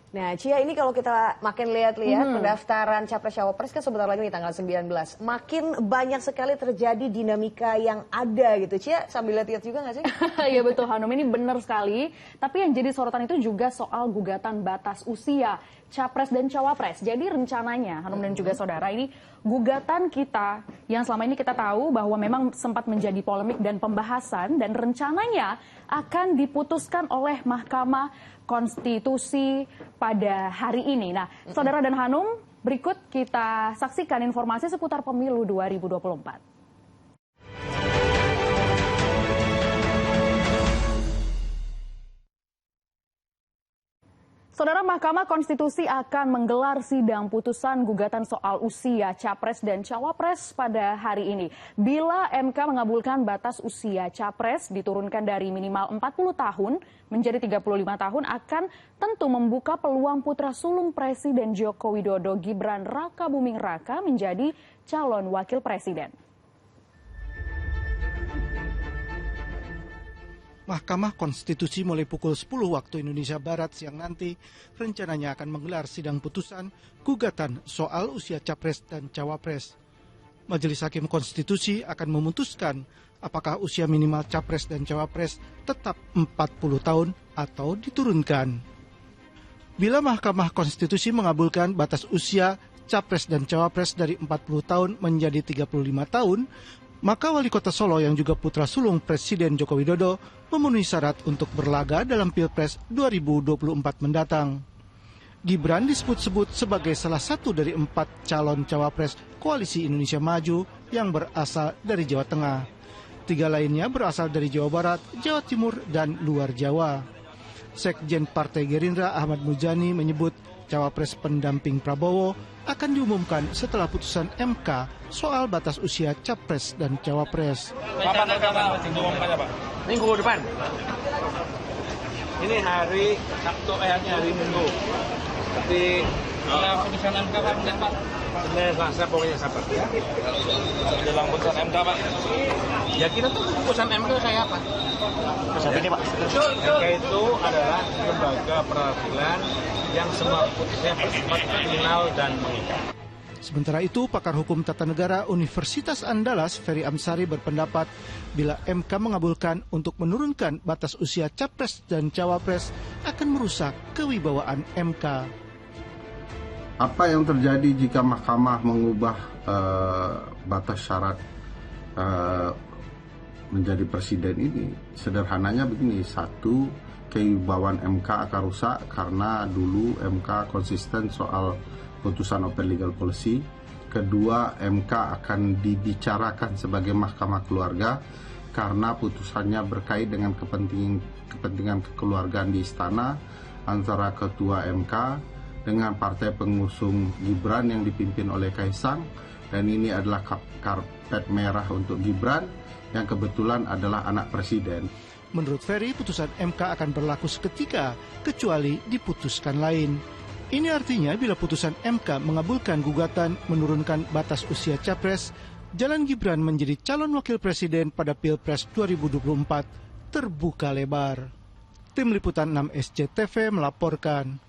Nah, Cia, ini kalau kita makin lihat-lihat pendaftaran Capres-Cawapres kan sebentar lagi nih tanggal 19. Makin banyak sekali terjadi dinamika yang ada gitu. Cia, sambil lihat-lihat juga nggak sih? Iya betul Hanum, ini benar sekali. Tapi yang jadi sorotan itu juga soal gugatan batas usia Capres dan Cawapres. Jadi rencananya, Hanum dan juga saudara, ini gugatan kita yang selama ini kita tahu bahwa memang sempat menjadi polemik dan pembahasan dan rencananya akan diputuskan oleh Mahkamah Konstitusi pada hari ini. Nah, saudara dan Hanum, berikut kita saksikan informasi seputar pemilu 2024. Saudara, Mahkamah Konstitusi akan menggelar sidang putusan gugatan soal usia Capres dan Cawapres pada hari ini. Bila MK mengabulkan batas usia Capres diturunkan dari minimal 40 tahun menjadi 35 tahun akan tentu membuka peluang putra sulung Presiden Joko Widodo Gibran Rakabuming Raka menjadi calon wakil presiden. Mahkamah Konstitusi mulai pukul 10 waktu Indonesia Barat siang nanti rencananya akan menggelar sidang putusan gugatan soal usia Capres dan Cawapres. Majelis Hakim Konstitusi akan memutuskan apakah usia minimal Capres dan Cawapres tetap 40 tahun atau diturunkan. Bila Mahkamah Konstitusi mengabulkan batas usia Capres dan Cawapres dari 40 tahun menjadi 35 tahun, maka Wali Kota Solo yang juga putra sulung Presiden Joko Widodo memenuhi syarat untuk berlaga dalam Pilpres 2024 mendatang. Gibran disebut-sebut sebagai salah satu dari 4 calon cawapres Koalisi Indonesia Maju yang berasal dari Jawa Tengah. 3 lainnya berasal dari Jawa Barat, Jawa Timur, dan luar Jawa. Sekjen Partai Gerindra Ahmad Muzani menyebut cawapres pendamping Prabowo akan diumumkan setelah putusan MK soal batas usia Capres dan Cawapres. Kapan diumumkannya, Pak? Minggu depan. Ini hari Sabtu, hari Minggu. Tapi putusan MK kapan, Pak? Senin, Selasa, pokoknya sabar. Dalam putusan MK, Pak. Ya kita tuh putusan MK kayak apa? Putusan ini, Pak. MK itu adalah lembaga peradilan yang semua putusnya bersifat final dan mengikat. Sementara itu, pakar hukum tata negara Universitas Andalas, Ferry Amsari berpendapat bila MK mengabulkan untuk menurunkan batas usia Capres dan Cawapres akan merusak kewibawaan MK. Apa yang terjadi jika Mahkamah mengubah batas syarat menjadi presiden ini? Sederhananya begini, satu, kewibawaan MK akan rusak karena dulu MK konsisten soal putusan open legal policy. Kedua, MK akan dibicarakan sebagai mahkamah keluarga karena putusannya berkait dengan kepentingan kekeluargaan di istana antara ketua MK dengan partai pengusung Gibran yang dipimpin oleh Kaisang, dan ini adalah karpet merah untuk Gibran yang kebetulan adalah anak presiden. Menurut Ferry, putusan MK akan berlaku seketika kecuali diputuskan lain. Ini artinya bila putusan MK mengabulkan gugatan menurunkan batas usia Capres, jalan Gibran menjadi calon wakil presiden pada Pilpres 2024 terbuka lebar. Tim Liputan 6 SCTV melaporkan.